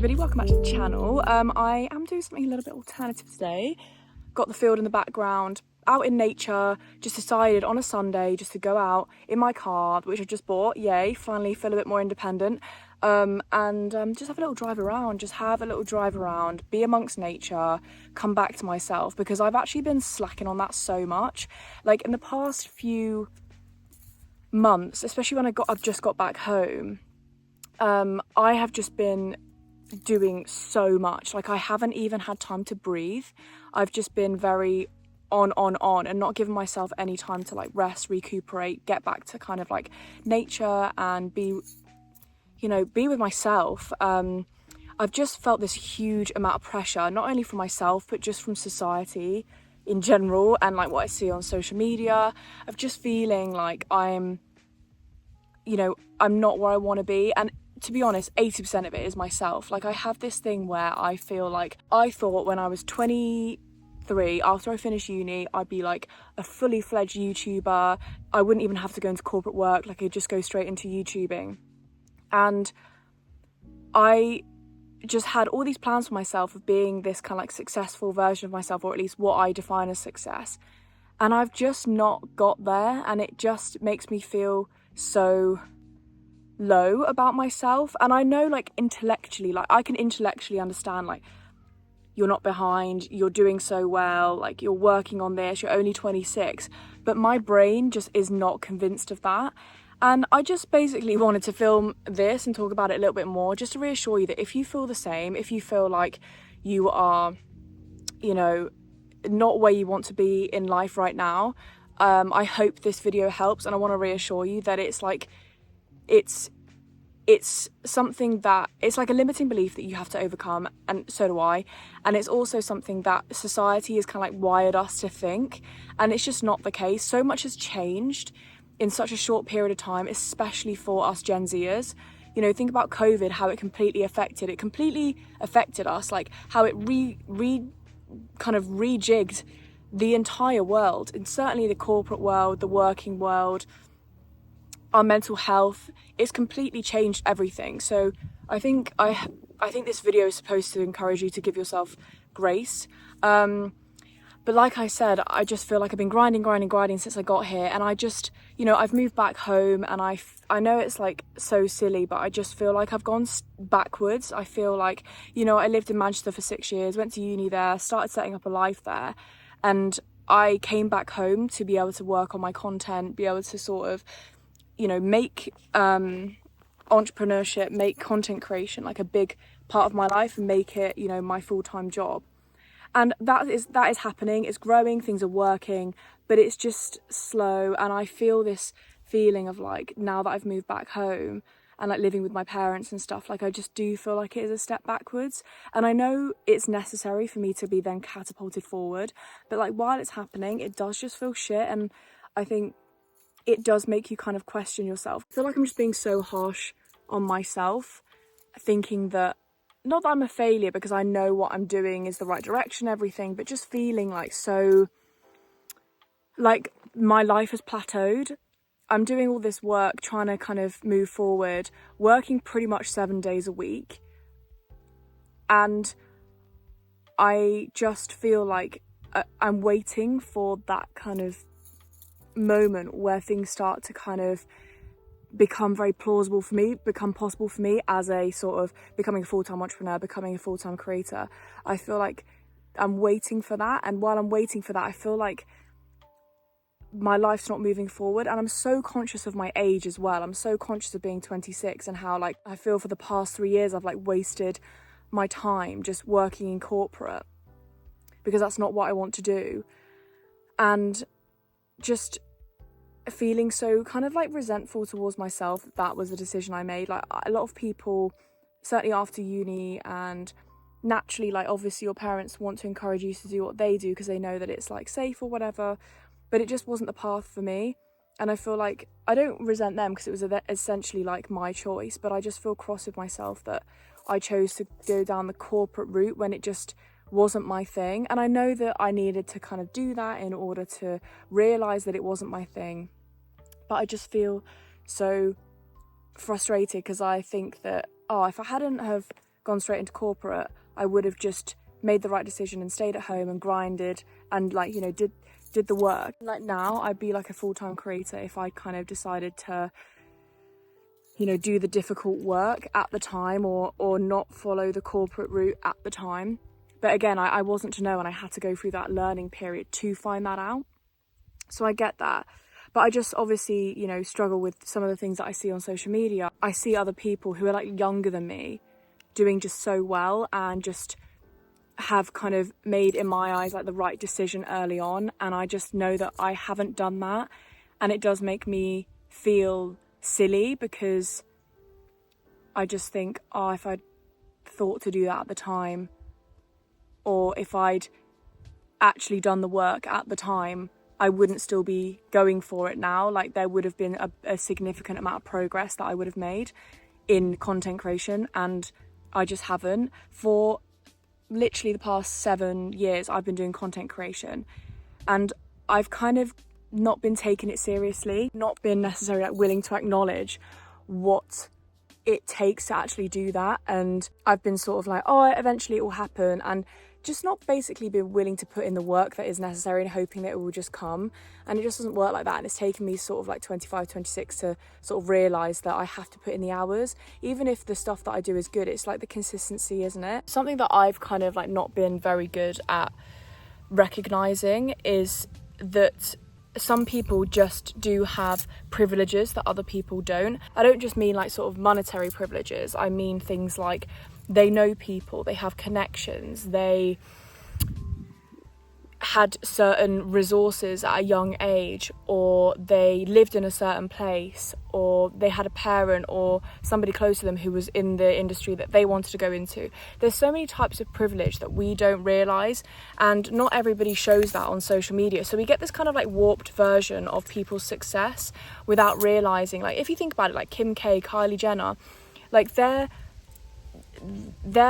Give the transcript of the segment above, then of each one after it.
everybody, welcome back to the channel. I am doing something a little bit alternative today. Got the field in the background, out in nature, just decided on a Sunday just to go out in my car, which I just bought, yay, finally feel a bit more independent, and just have a little drive around, be amongst nature, come back to myself, because I've actually been slacking on that so much. Like in the past few months, especially when I've just got back home, I have just been doing so much. Like I haven't even had time to breathe. I've just been very on and not given myself any time to like rest, recuperate, get back to kind of like nature and be with myself. I've just felt this huge amount of pressure, not only from myself, but just from society in general and like what I see on social media, of just feeling like I'm not where I want to be. And to be honest, 80% of it is myself. Like I have this thing where I feel like I thought when I was 23, after I finished uni, I'd be like a fully fledged YouTuber. I wouldn't even have to go into corporate work. Like I'd just go straight into YouTubing. And I just had all these plans for myself of being this kind of like successful version of myself, or at least what I define as success. And I've just not got there, and it just makes me feel so low about myself. And I know like intellectually, like I can intellectually understand like you're not behind, you're doing so well, like you're working on this, you're only 26, but my brain just is not convinced of that. And I just basically wanted to film this and talk about it a little bit more, just to reassure you that if you feel the same, if you feel like you are, not where you want to be in life right now, I hope this video helps. And I want to reassure you that it's something that, it's like a limiting belief that you have to overcome, and so do I. And it's also something that society has kind of like wired us to think, and it's just not the case. So much has changed in such a short period of time, especially for us Gen Zers. Think about COVID, how it completely affected us, like how it kind of rejigged the entire world, and certainly the corporate world, the working world, our mental health. It's completely changed everything. So I think this video is supposed to encourage you to give yourself grace. But like I said, I just feel like I've been grinding since I got here, and I just, I've moved back home, and I know it's like so silly, but I just feel like I've gone backwards. I feel like, I lived in Manchester for 6 years, went to uni there, started setting up a life there, and I came back home to be able to work on my content, be able to sort of, make entrepreneurship, make content creation like a big part of my life, and make it, my full-time job. And that is happening, it's growing, things are working, but it's just slow. And I feel this feeling of like, now that I've moved back home and like living with my parents and stuff, like I just do feel like it is a step backwards. And I know it's necessary for me to be then catapulted forward, but like while it's happening, it does just feel shit. And I think it does make you kind of question yourself. I feel like I'm just being so harsh on myself, thinking that, not that I'm a failure, because I know what I'm doing is the right direction, everything, but just feeling like so, like my life has plateaued. I'm doing all this work, trying to kind of move forward, working pretty much 7 days a week. And I just feel like I'm waiting for that kind of moment where things start to kind of become very plausible for me, become possible for me as a sort of becoming a full-time entrepreneur, becoming a full-time creator. I feel like I'm waiting for that, and while I'm waiting for that, I feel like my life's not moving forward. And I'm so conscious of my age as well. I'm so conscious of being 26 and how like I feel for the past 3 years I've like wasted my time just working in corporate, because that's not what I want to do. And just feeling so kind of like resentful towards myself that was the decision I made. Like a lot of people, certainly after uni, and naturally, like obviously your parents want to encourage you to do what they do because they know that it's like safe or whatever, but it just wasn't the path for me. And I feel like I don't resent them because it was essentially like my choice, but I just feel cross with myself that I chose to go down the corporate route when it just wasn't my thing. And I know that I needed to kind of do that in order to realize that it wasn't my thing, but I just feel so frustrated because I think that, if I hadn't have gone straight into corporate, I would have just made the right decision and stayed at home and grinded and like, you know, did the work. Like now I'd be like a full-time creator if I kind of decided to, you know, do the difficult work at the time or not follow the corporate route at the time. But again, I wasn't to know, and I had to go through that learning period to find that out. So I get that. But I just obviously, you know, struggle with some of the things that I see on social media. I see other people who are like younger than me doing just so well and just have kind of made, in my eyes, like the right decision early on. And I just know that I haven't done that. And it does make me feel silly because I just think, oh, if I'd thought to do that at the time, or if I'd actually done the work at the time, I wouldn't still be going for it now. Like there would have been a significant amount of progress that I would have made in content creation, and I just haven't. For literally the past 7 years, I've been doing content creation, and I've kind of not been taking it seriously, not been necessarily like willing to acknowledge what it takes to actually do that. And I've been sort of like, oh, eventually it will happen, and just not basically been willing to put in the work that is necessary and hoping that it will just come. And it just doesn't work like that. And it's taken me sort of like 25, 26 to sort of realise that I have to put in the hours. Even if the stuff that I do is good, it's like the consistency, isn't it? Something that I've kind of like not been very good at recognising is that some people just do have privileges that other people don't. I don't just mean like sort of monetary privileges. I mean things like they know people, they have connections, they had certain resources at a young age, or they lived in a certain place, or they had a parent or somebody close to them who was in the industry that they wanted to go into. There's so many types of privilege that we don't realise, and not everybody shows that on social media. So we get this kind of like warped version of people's success without realising, like if you think about it, like Kim K, Kylie Jenner, like they're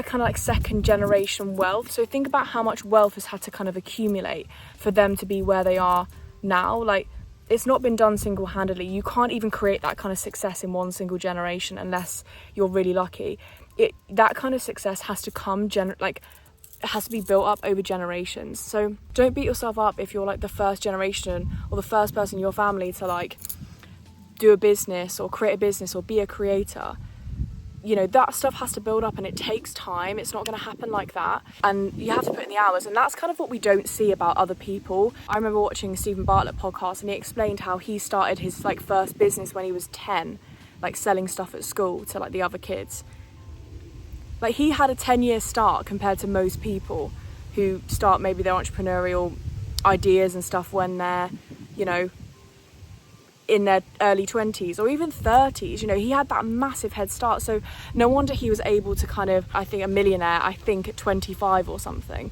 kind of like second generation wealth. So think about how much wealth has had to kind of accumulate for them to be where they are now. Like it's not been done single-handedly. You can't even create that kind of success in one single generation unless you're really lucky. That kind of success has to come it has to be built up over generations. So don't beat yourself up if you're like the first generation or the first person in your family to like do a business or create a business or be a creator. You know, that stuff has to build up, and it takes time. It's not going to happen like that, and you have to put in the hours. And that's kind of what we don't see about other people. I remember watching a Stephen Bartlett podcast, and he explained how he started his like first business when he was 10, like selling stuff at school to like the other kids. Like he had a 10-year start compared to most people who start maybe their entrepreneurial ideas and stuff when they're, you know, in their early 20s or even 30s. You know, he had that massive head start. So no wonder he was able to kind of, I think, a millionaire, I think at 25 or something.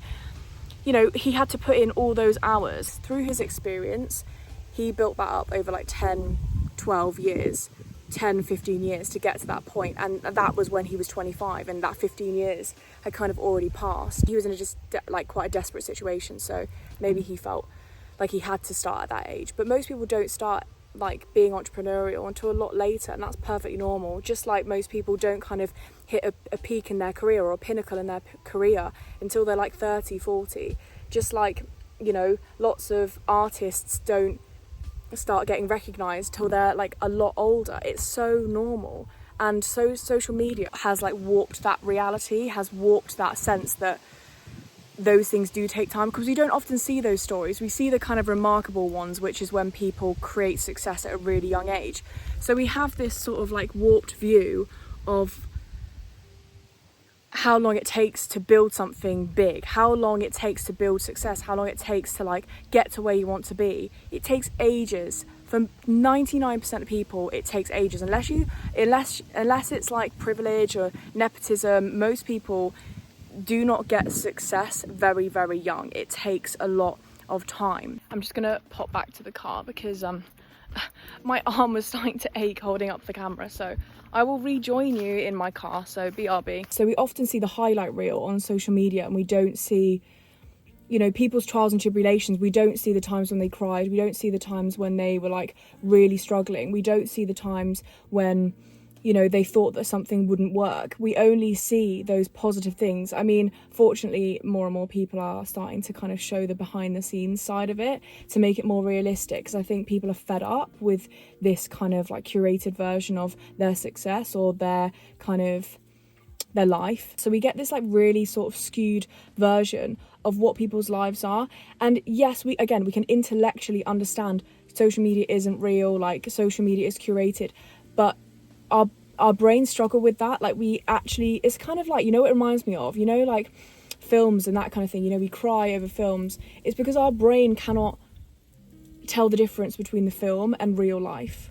You know, he had to put in all those hours. Through his experience, he built that up over like 10, 12 years, 10, 15 years to get to that point. And that was when he was 25, and that 15 years had kind of already passed. He was in quite a desperate situation. So maybe he felt like he had to start at that age. But most people don't start like being entrepreneurial until a lot later, and that's perfectly normal. Just like most people don't kind of hit a peak in their career or a pinnacle in their career until they're like 30, 40. Just like, you know, lots of artists don't start getting recognised till they're like a lot older. It's so normal. And so social media has like warped that reality, has warped that sense that those things do take time, because we don't often see those stories. We see the kind of remarkable ones, which is when people create success at a really young age. So we have this sort of like warped view of how long it takes to build something big, how long it takes to build success, how long it takes to like get to where you want to be. It takes ages. For 99% of people, it takes ages. Unless it's like privilege or nepotism, most people do not get success very, very young. It takes a lot of time. I'm just gonna pop back to the car because my arm was starting to ache holding up the camera, so I will rejoin you in my car, so BRB. So we often see the highlight reel on social media, and we don't see, you know, people's trials and tribulations. We don't see the times when they cried. We don't see the times when they were like really struggling. We don't see the times when, you know, they thought that something wouldn't work. We only see those positive things. I mean, fortunately, more and more people are starting to kind of show the behind the scenes side of it to make it more realistic, because I think people are fed up with this kind of like curated version of their success or their kind of their life. So we get this like really sort of skewed version of what people's lives are. And yes, we can intellectually understand social media isn't real, like social media is curated, but our brains struggle with that. Like we actually, it's kind of like, you know what it reminds me of, you know, like films and that kind of thing, you know, we cry over films. It's because our brain cannot tell the difference between the film and real life.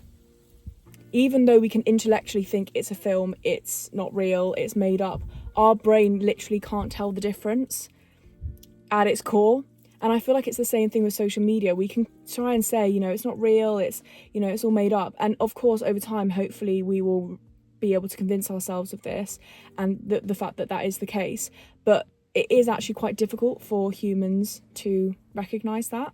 Even though we can intellectually think it's a film, it's not real, it's made up, our brain literally can't tell the difference at its core. And I feel like it's the same thing with social media. We can try and say, you know, it's not real, it's, you know, it's all made up. And of course, over time, hopefully we will be able to convince ourselves of this and the fact that that is the case. But it is actually quite difficult for humans to recognise that.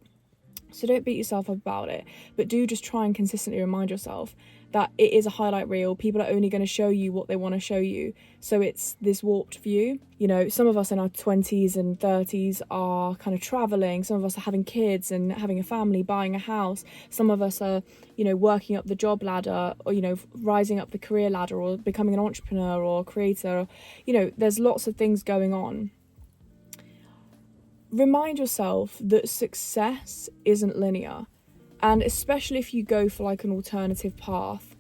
So don't beat yourself up about it, but do just try and consistently remind yourself that it is a highlight reel. People are only going to show you what they want to show you. So it's this warped view. You know, some of us in our 20s and 30s are kind of traveling. Some of us are having kids and having a family, buying a house. Some of us are, you know, working up the job ladder, or, you know, rising up the career ladder, or becoming an entrepreneur or creator. You know, there's lots of things going on. Remind yourself that success isn't linear. And especially if you go for like an alternative path,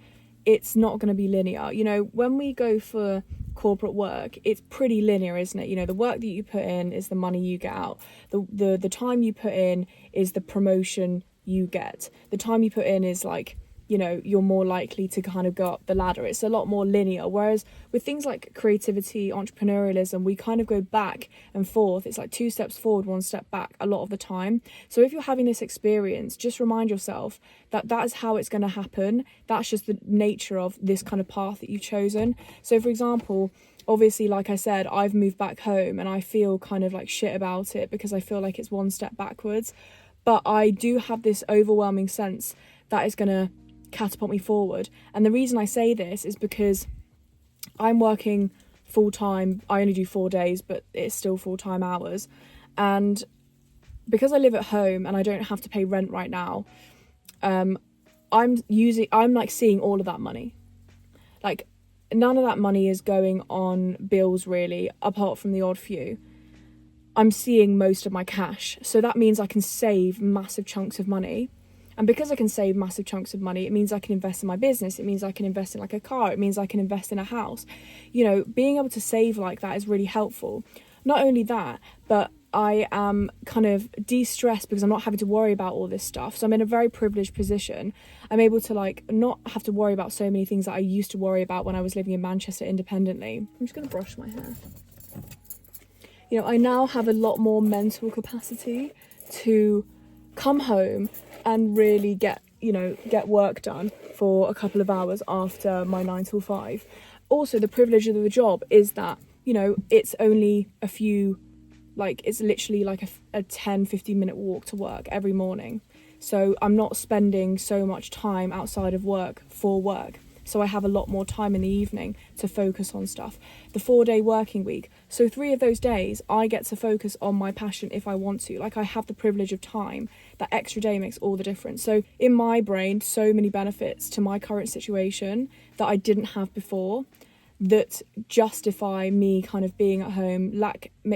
it's not going to be linear. You know, when we go for corporate work, it's pretty linear, isn't it? You know, the work that you put in is the money you get out. The time you put in is the promotion you get. The time you put in is like, you know, you're more likely to kind of go up the ladder. It's a lot more linear. Whereas with things like creativity, entrepreneurialism, we kind of go back and forth. It's like 2 steps forward, 1 step back a lot of the time. So if you're having this experience, just remind yourself that that is how it's going to happen. That's just the nature of this kind of path that you've chosen. So for example, obviously, like I said, I've moved back home and I feel kind of like shit about it because I feel like it's 1 step backwards. But I do have this overwhelming sense that is going to catapult me forward. And the reason I say this is because I'm working full-time. I only do 4 days, but it's still full-time hours. And because I live at home and I don't have to pay rent right now, I'm like seeing all of that money. Like none of that money is going on bills really, apart from the odd few. I'm seeing most of my cash. So that means I can save massive chunks of money. And because I can save massive chunks of money, it means I can invest in my business. It means I can invest in like a car. It means I can invest in a house. You know, being able to save like that is really helpful. Not only that, but I am kind of de-stressed because I'm not having to worry about all this stuff. So I'm in a very privileged position. I'm able to like not have to worry about so many things that I used to worry about when I was living in Manchester independently. I'm just going to brush my hair. You know, I now have a lot more mental capacity to come home and really get work done for a couple of hours after my 9 till 5. Also, the privilege of the job is that, you know, it's only a few, like, it's literally like a 10-15 minute walk to work every morning. So I'm not spending so much time outside of work for work. So I have a lot more time in the evening to focus on stuff. The 4-day working week. So 3 of those days I get to focus on my passion if I want to. Like I have the privilege of time. That extra day makes all the difference. So in my brain, so many benefits to my current situation that I didn't have before that justify me kind of being at home,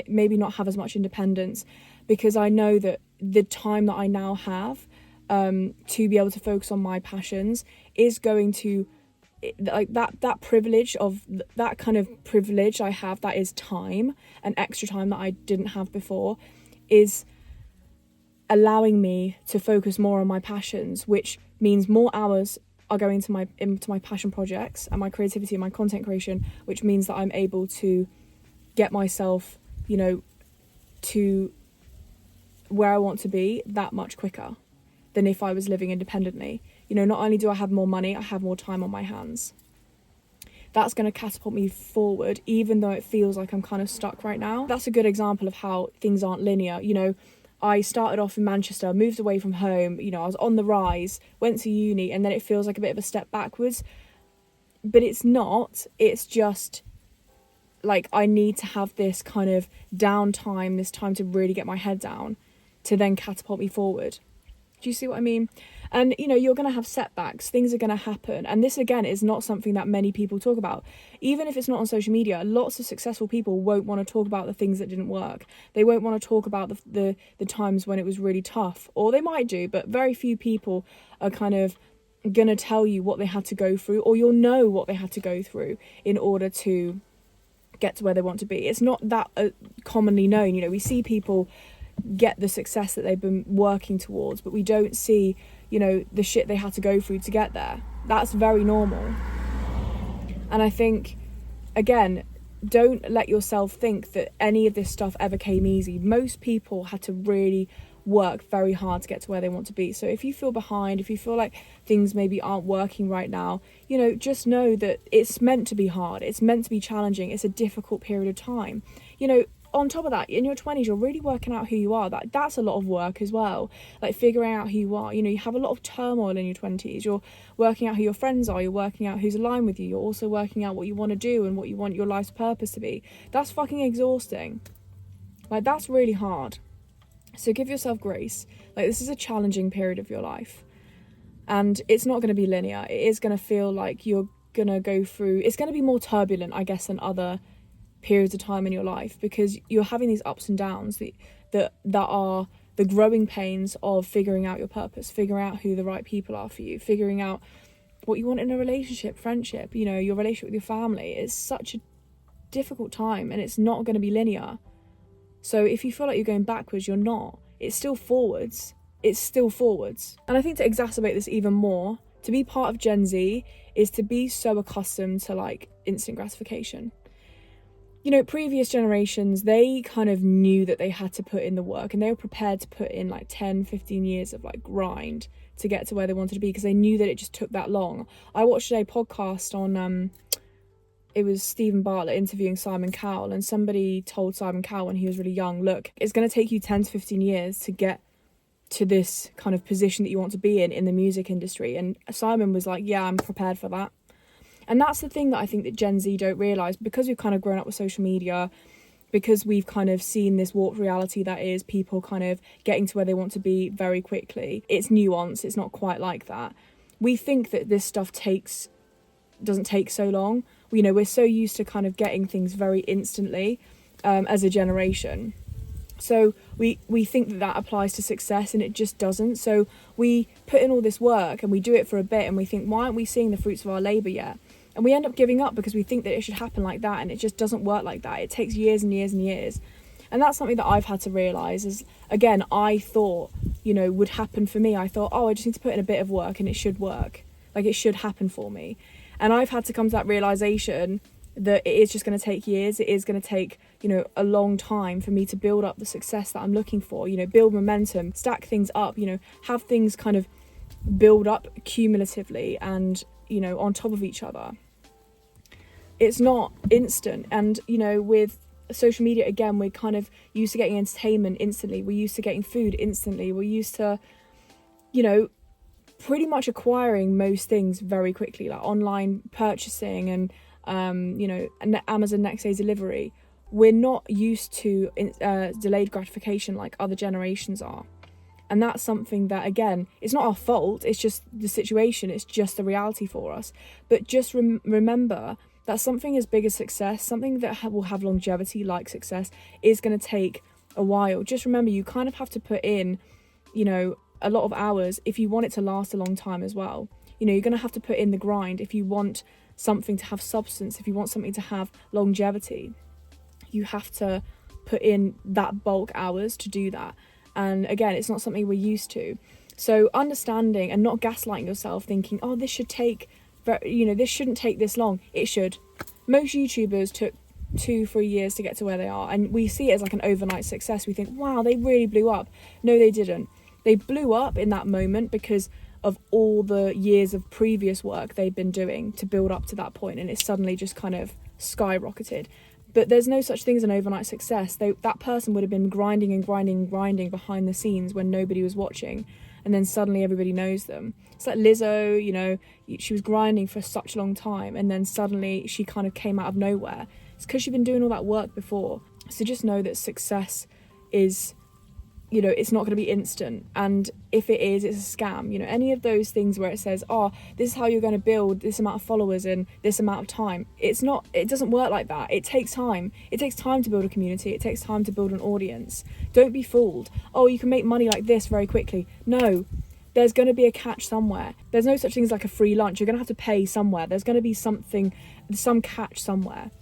maybe not have as much independence, because I know that the time that I now have to be able to focus on my passions is going to, like that privilege of that kind of privilege I have, that is time and extra time that I didn't have before, is allowing me to focus more on my passions, which means more hours are going into my passion projects and my creativity and my content creation, which means that I'm able to get myself, you know, to where I want to be that much quicker than if I was living independently. You know, not only do I have more money, I have more time on my hands. That's going to catapult me forward, even though it feels like I'm kind of stuck right now. That's a good example of how things aren't linear. You know, I started off in Manchester, moved away from home, you know, I was on the rise, went to uni, and then it feels like a bit of a step backwards. but it's not. It's just like I need to have this kind of downtime, this time to really get my head down, to then catapult me forward. Do you see what I mean? And, you know, you're going to have setbacks. Things are going to happen. And this, again, is not something that many people talk about. Even if it's not on social media, lots of successful people won't want to talk about the things that didn't work. They won't want to talk about the times when it was really tough. Or they might do, but very few people are kind of going to tell you what they had to go through, or you'll know what they had to go through in order to get to where they want to be. It's not that commonly known. You know, we see people get the success that they've been working towards, but we don't see, you know, the shit they had to go through to get there. That's very normal. And I think, again, don't let yourself think that any of this stuff ever came easy. Most people had to really work very hard to get to where they want to be. So if you feel behind, if you feel like things maybe aren't working right now, you know, just know that it's meant to be hard. It's meant to be challenging. It's a difficult period of time. You know, on top of that, in your 20s, you're really working out who you are. That's a lot of work as well. Like figuring out who you are. You know, you have a lot of turmoil in your 20s. You're working out who your friends are. You're working out who's aligned with you. You're also working out what you want to do and what you want your life's purpose to be. That's fucking exhausting. Like, that's really hard. So give yourself grace. Like, this is a challenging period of your life. And it's not going to be linear. It is going to feel like you're going to go through... It's going to be more turbulent, I guess, than other periods of time in your life, because you're having these ups and downs that are the growing pains of figuring out your purpose, figuring out who the right people are for you, figuring out what you want in a relationship, friendship, you know, your relationship with your family. It's such a difficult time, and it's not going to be linear. So if you feel like you're going backwards, you're not. It's still forwards. It's still forwards. And I think to exacerbate this even more, to be part of Gen Z is to be so accustomed to like instant gratification. You know, previous generations, they kind of knew that they had to put in the work, and they were prepared to put in like 10, 15 years of like grind to get to where they wanted to be, because they knew that it just took that long. I watched a podcast on, it was Stephen Bartlett interviewing Simon Cowell, and somebody told Simon Cowell when he was really young, look, it's going to take you 10 to 15 years to get to this kind of position that you want to be in the music industry. And Simon was like, yeah, I'm prepared for that. And that's the thing that I think that Gen Z don't realise, because we've kind of grown up with social media, because we've kind of seen this warped reality that is people kind of getting to where they want to be very quickly. It's nuanced, it's not quite like that. We think that this stuff doesn't take so long. You know, we're so used to kind of getting things very instantly as a generation. So we think that applies to success, and it just doesn't. So we put in all this work and we do it for a bit, and we think, why aren't we seeing the fruits of our labour yet? And we end up giving up because we think that it should happen like that, and it just doesn't work like that. It takes years and years and years. And that's something that I've had to realise is, again, I thought, you know, would happen for me. I thought, oh, I just need to put in a bit of work and it should work. Like, it should happen for me. And I've had to come to that realisation that it is just going to take years. It is going to take, you know, a long time for me to build up the success that I'm looking for, you know, build momentum, stack things up, you know, have things kind of build up cumulatively and, you know, on top of each other. It's not instant. And, you know, with social media, again, we're kind of used to getting entertainment instantly. We're used to getting food instantly. We're used to, you know, pretty much acquiring most things very quickly, like online purchasing and, you know, Amazon next day delivery. We're not used to delayed gratification like other generations are. And that's something that, again, it's not our fault. It's just the situation. It's just the reality for us. But just remember that something as big as success, something that will have longevity like success, is going to take a while. Just remember, you kind of have to put in, you know, a lot of hours if you want it to last a long time as well. You know, you're going to have to put in the grind if you want something to have substance, if you want something to have longevity. You have to put in that bulk hours to do that. And again, it's not something we're used to. So understanding and not gaslighting yourself, thinking, oh, this should take, you know, this shouldn't take this long. It should. Most YouTubers took 2-3 years to get to where they are, and we see it as like an overnight success. We think, wow, they really blew up. No, they didn't. They blew up in that moment because of all the years of previous work they've been doing to build up to that point, and it suddenly just kind of skyrocketed. But there's no such thing as an overnight success. That person would have been grinding and grinding and grinding behind the scenes when nobody was watching. and then suddenly everybody knows them. It's like Lizzo, you know, she was grinding for such a long time, and then suddenly she kind of came out of nowhere. It's because she'd been doing all that work before. So just know that success is, you know, it's not going to be instant, and if it is, it's a scam. You know, any of those things where it says, oh, this is how you're going to build this amount of followers in this amount of time, it's not, it doesn't work like that. It takes time. It takes time to build a community. It takes time to build an audience. Don't be fooled. Oh, you can make money like this very quickly. No, there's going to be a catch somewhere. There's no such thing as like a free lunch. You're going to have to pay somewhere. There's going to be something, some catch somewhere.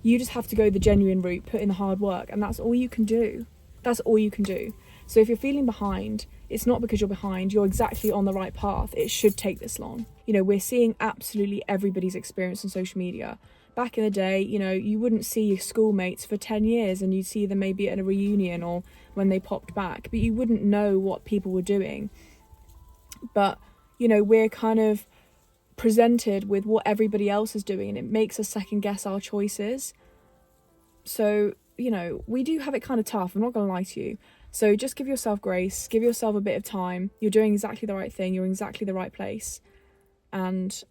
You just have to go the genuine route, put in the hard work, and that's all you can do. That's all you can do. So if you're feeling behind, it's not because you're behind. You're exactly on the right path. It should take this long. You know, we're seeing absolutely everybody's experience on social media. Back in the day, you know, you wouldn't see your schoolmates for 10 years, and you'd see them maybe at a reunion or when they popped back, but you wouldn't know what people were doing. But, you know, we're kind of presented with what everybody else is doing, and it makes us second guess our choices. So, you know, we do have it kind of tough, I'm not going to lie to you. So just give yourself grace, give yourself a bit of time. You're doing exactly the right thing, you're in exactly the right place, and,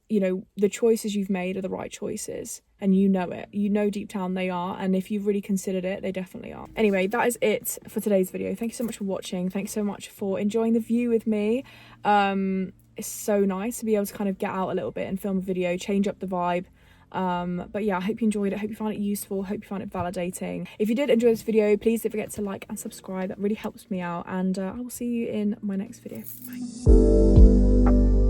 you know, the choices you've made are the right choices, and you know it. You know deep down they are, and if you've really considered it, they definitely are. Anyway, that is it for today's video. Thank you so much for watching. Thanks so much for enjoying the view with me. It's so nice to be able to kind of get out a little bit and film a video, change up the vibe. But yeah, I hope you enjoyed it. I hope you found it useful. I hope you found it validating. If you did enjoy this video, please don't forget to like and subscribe. That really helps me out, and I will see you in my next video. Bye.